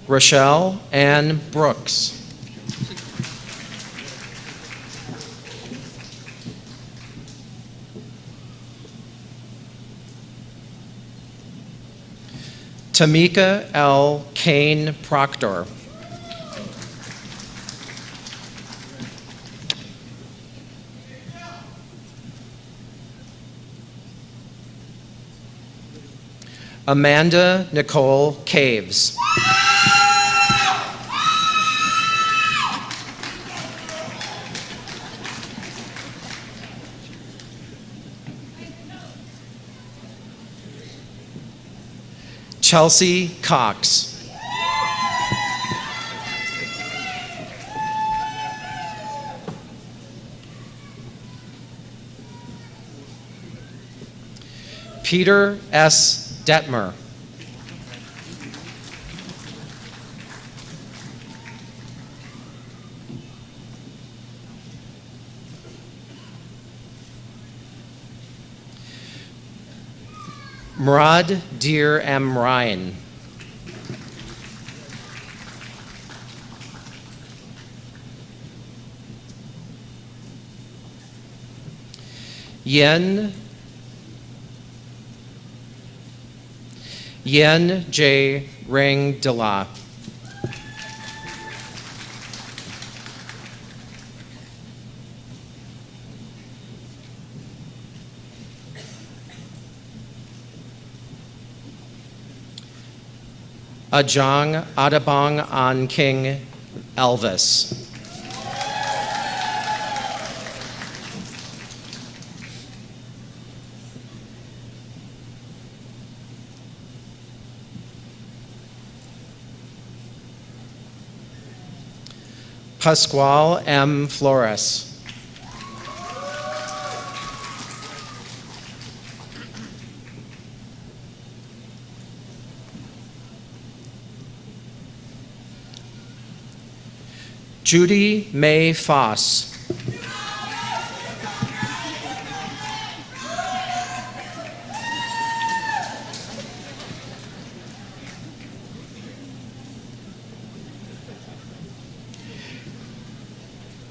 Rochelle Ann Brooks. Tamika L. Kane Proctor. Amanda Nicole Caves. Chelsea Cox. Peter S. Detmer. Murad Deer M. Ryan. Yen J. Ring De La. Ajong Adabong An King Elvis. Pascual M. Flores. Judy May Foss.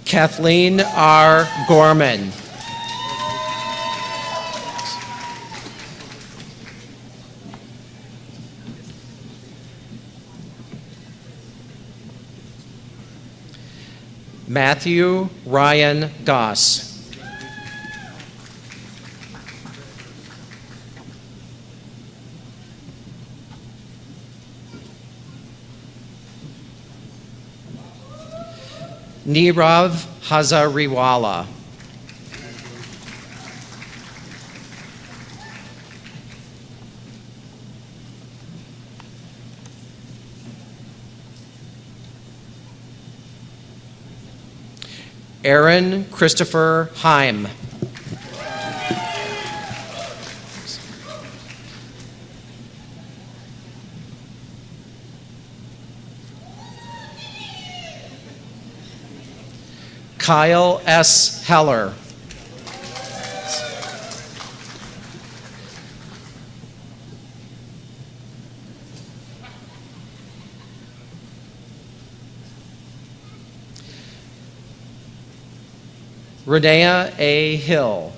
Kathleen R. Gorman. Matthew Ryan Goss. Nirav Hazariwala. Aaron Christopher Heim. Kyle S. Heller. Renea A. Hill.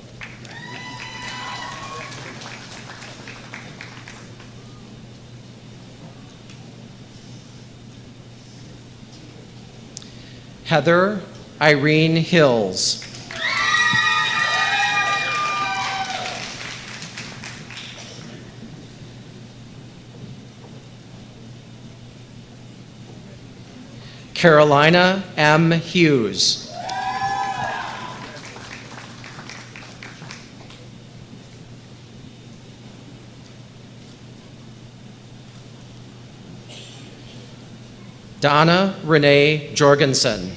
Heather Irene Hills. Carolina M. Hughes. Donna Renee Jorgensen.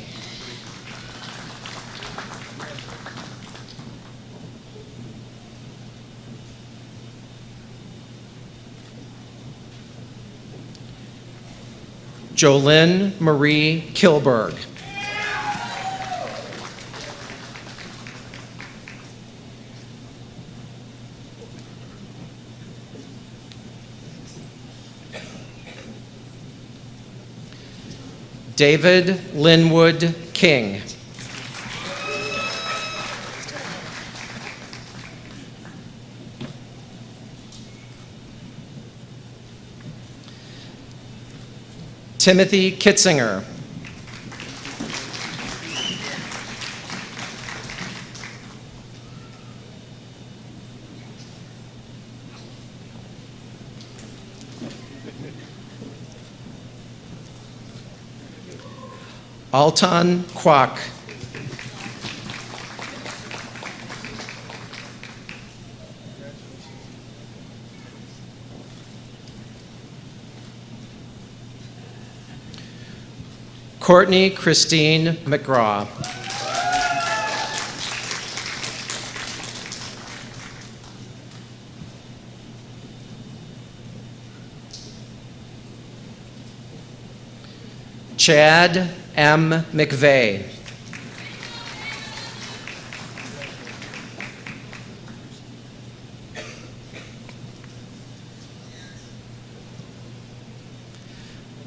Jolynn Marie Kilberg. David Linwood King. Timothy Kitzinger. Alton Kwok. Courtney Christine McGraw. Chad M. McVeigh.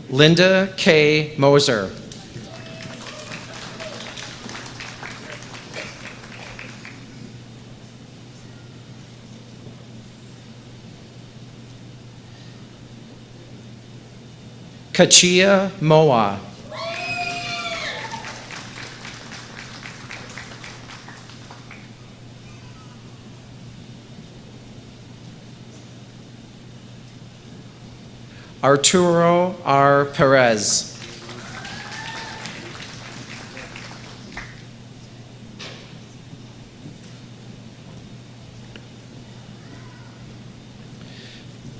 Linda K. Moser. Kachia Moa. Arturo R. Perez.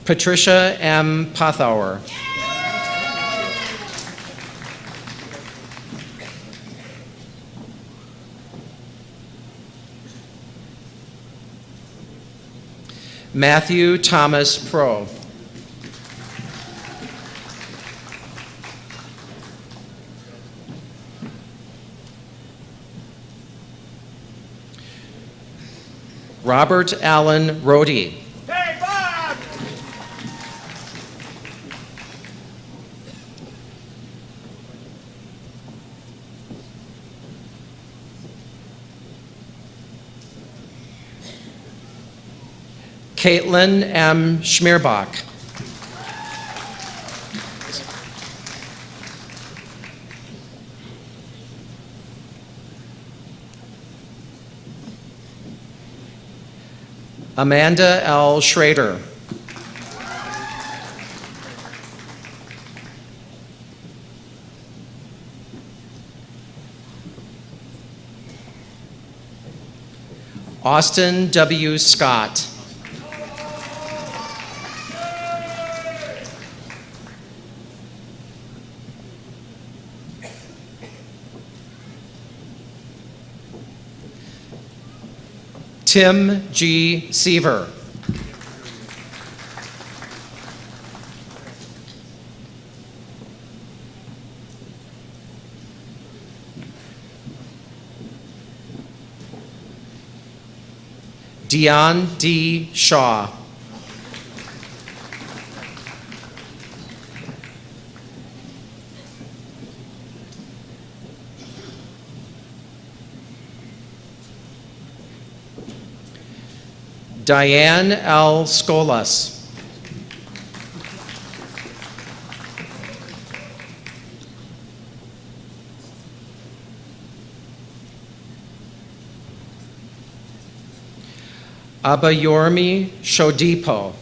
Patricia M. Pothauer. Matthew Thomas Pro. Robert Allen Rohde. Hey, Bob! Caitlin M. Schmierbach. Amanda L. Schrader. Austin W. Scott. Tim G. Seaver. Dion D. Shaw. Diane L. Skolas. Abayormi Shodipo.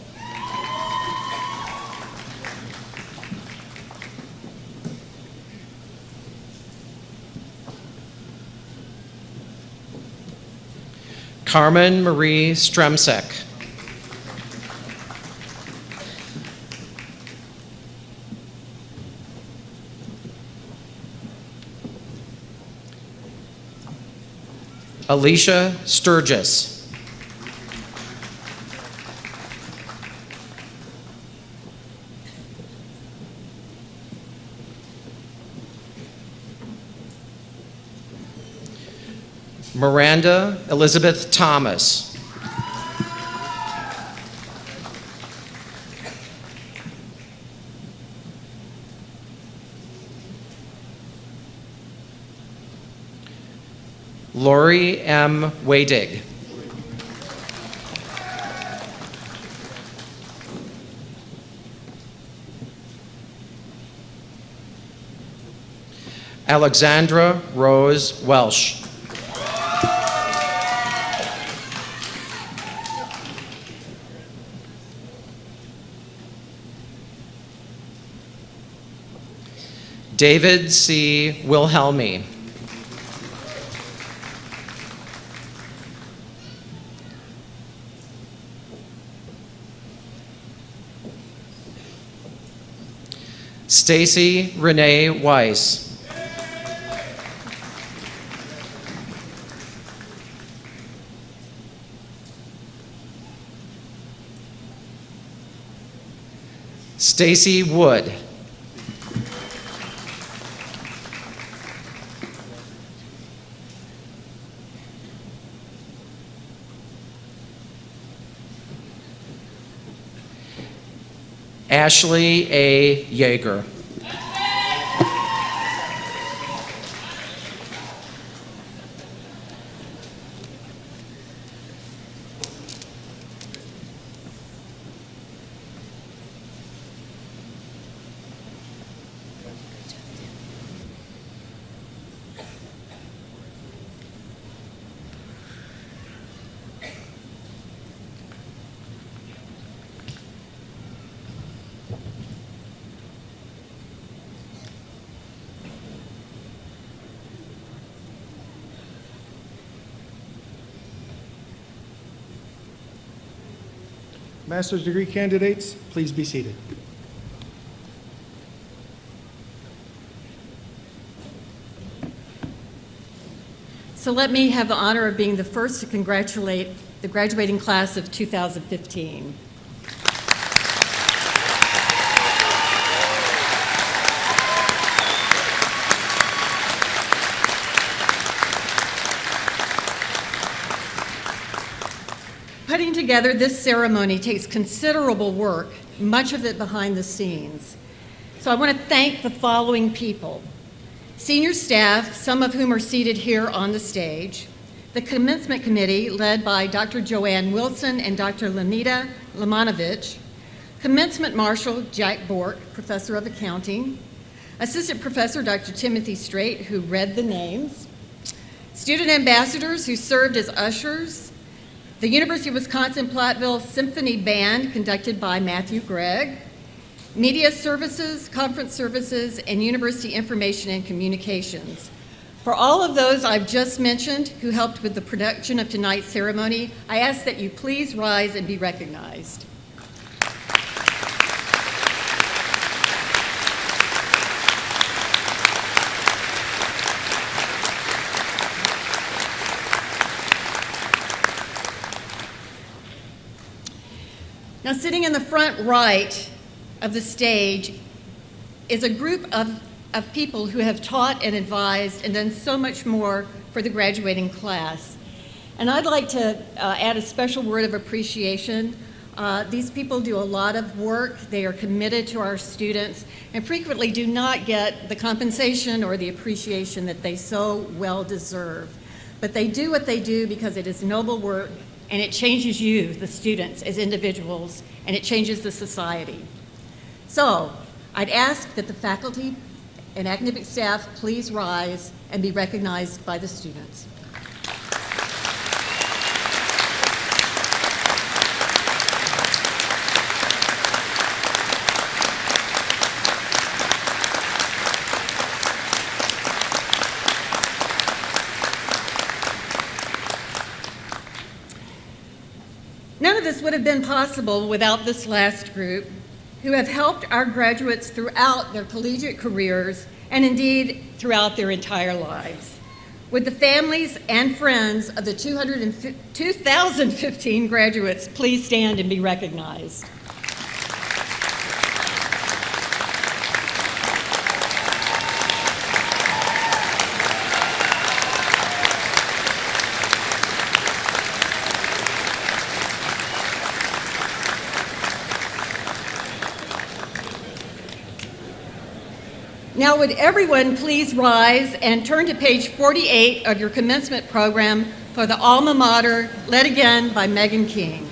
Carmen Marie Stremsek. Alicia Sturgis. Miranda Elizabeth Thomas. Lori M. Wadig. Alexandra Rose Welsh. David C. Wilhelmi. Stacy Renee Weiss. Stacy Wood. Ashley A. Yeager. Master's degree candidates, please be seated. So let me have the honor of being the first to congratulate the graduating class of 2015. Putting together this ceremony takes considerable work, much of it behind the scenes. So I want to thank the following people: senior staff, some of whom are seated here on the stage; the commencement committee led by Dr. Joanne Wilson and Dr. Lenita Lamanovich; commencement marshal Jack Bork, professor of accounting; assistant professor Dr. Timothy Strait, who read the names; student ambassadors who served as ushers; the University of Wisconsin-Platteville Symphony Band, conducted by Matthew Gregg; media services, conference services, and university information and communications. For all of those I've just mentioned who helped with the production of tonight's ceremony, I ask that you please rise and be recognized. Now, sitting in the front right of the stage is a group of people who have taught and advised and done so much more for the graduating class. And I'd like to add a special word of appreciation. These people do a lot of work. They are committed to our students and frequently do not get the compensation or the appreciation that they so well deserve. But they do what they do because it is noble work and it changes you, the students, as individuals, and it changes the society. So, I'd ask that the faculty and academic staff please rise and be recognized by the students. None of this would have been possible without this last group, who have helped our graduates throughout their collegiate careers and indeed throughout their entire lives. Would the families and friends of the 2015 graduates please stand and be recognized? Now, would everyone please rise and turn to page 48 of your commencement program for the alma mater, led again by Megan King.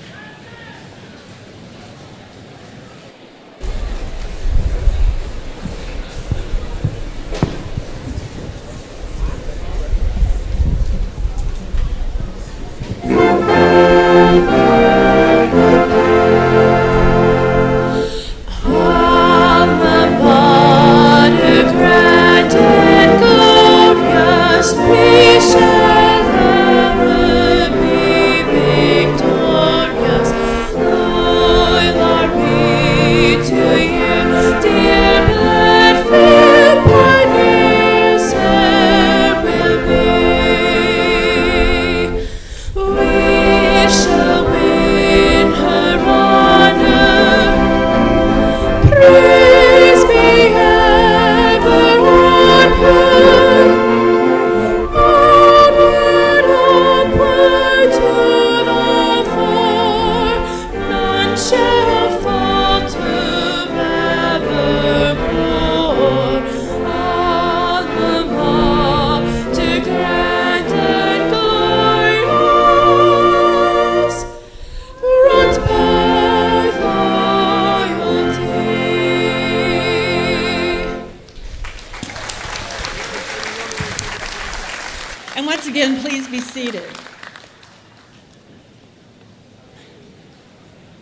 And once again, please be seated.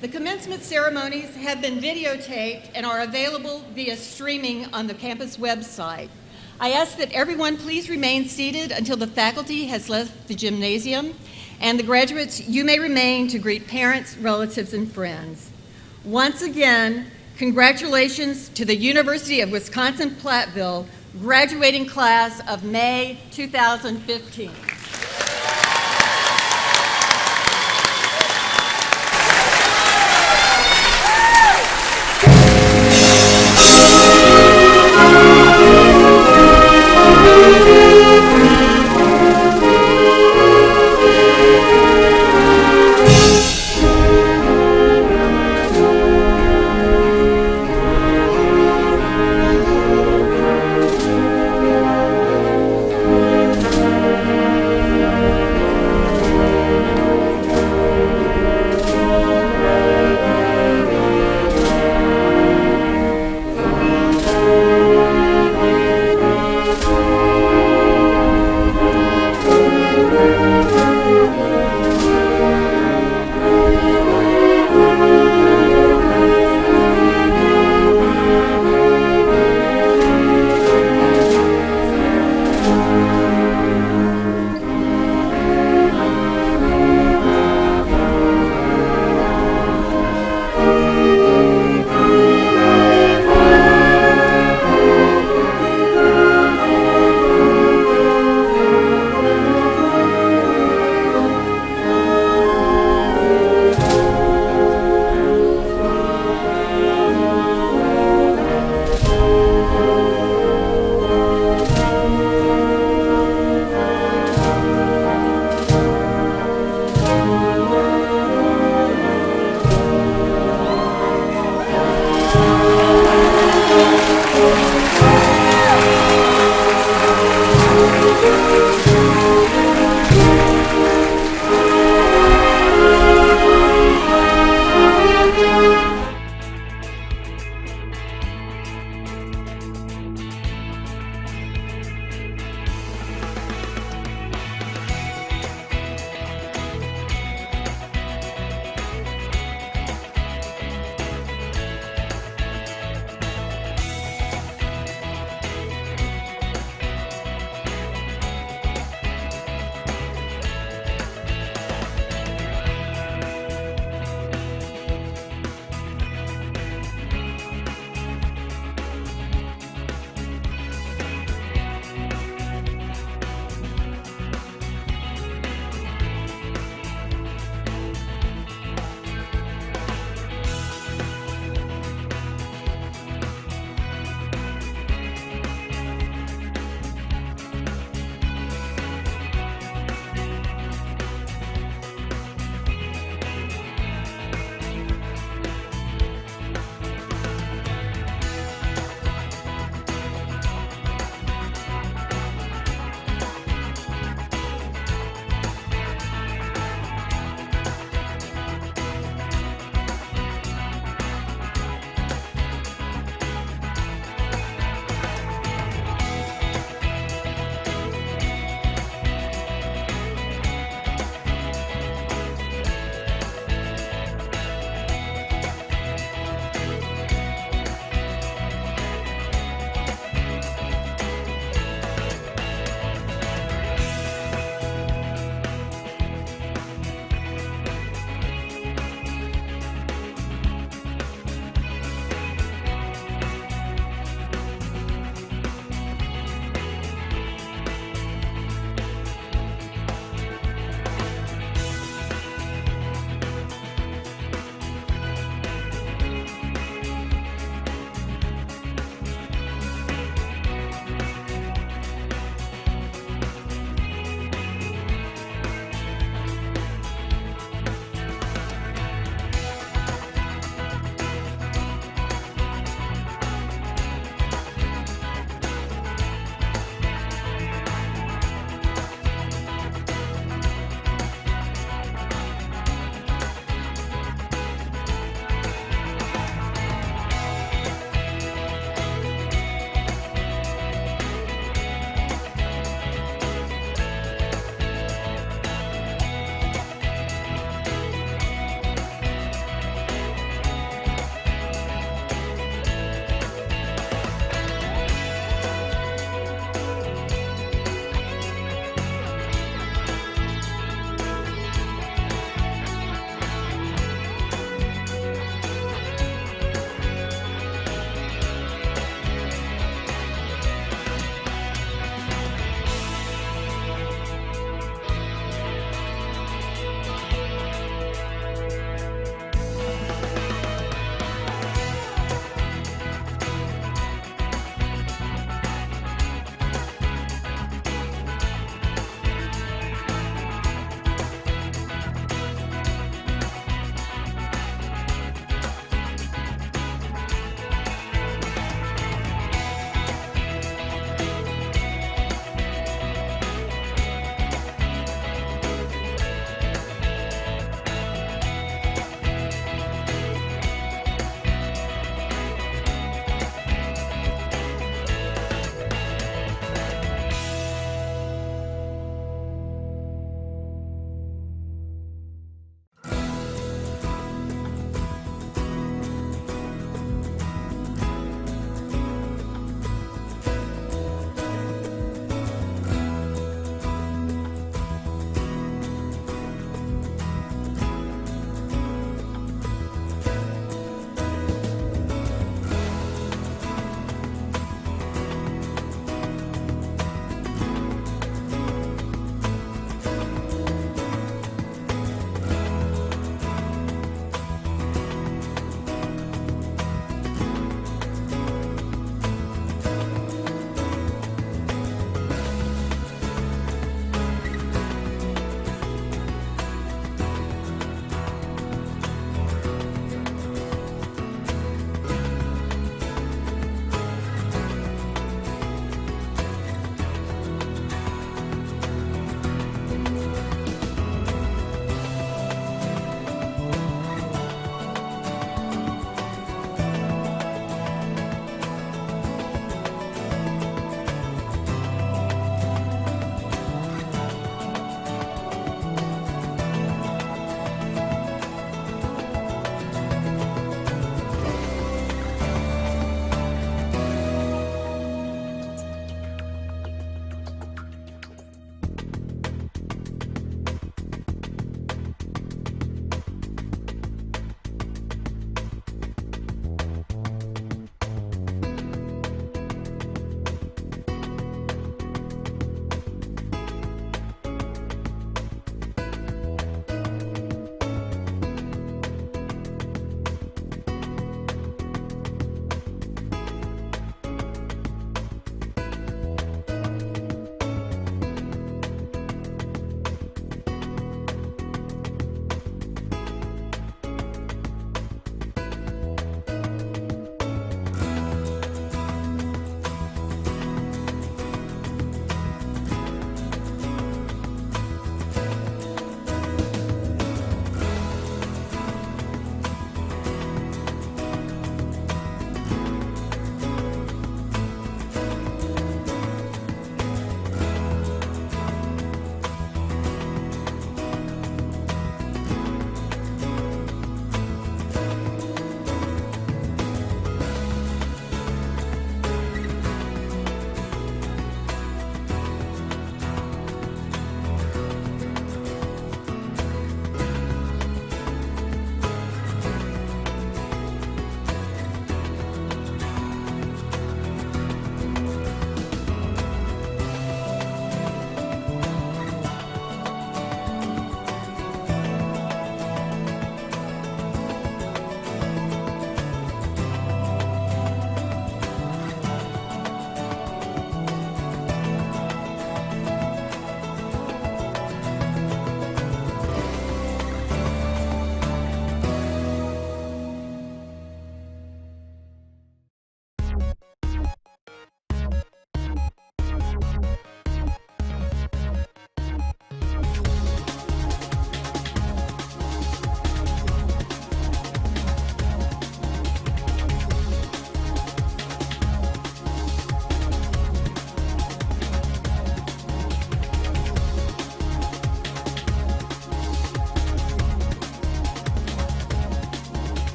The commencement ceremonies have been videotaped and are available via streaming on the campus website. I ask that everyone please remain seated until the faculty has left the gymnasium, and the graduates, you may remain to greet parents, relatives, and friends. Once again, congratulations to the University of Wisconsin-Platteville graduating class of May 2015.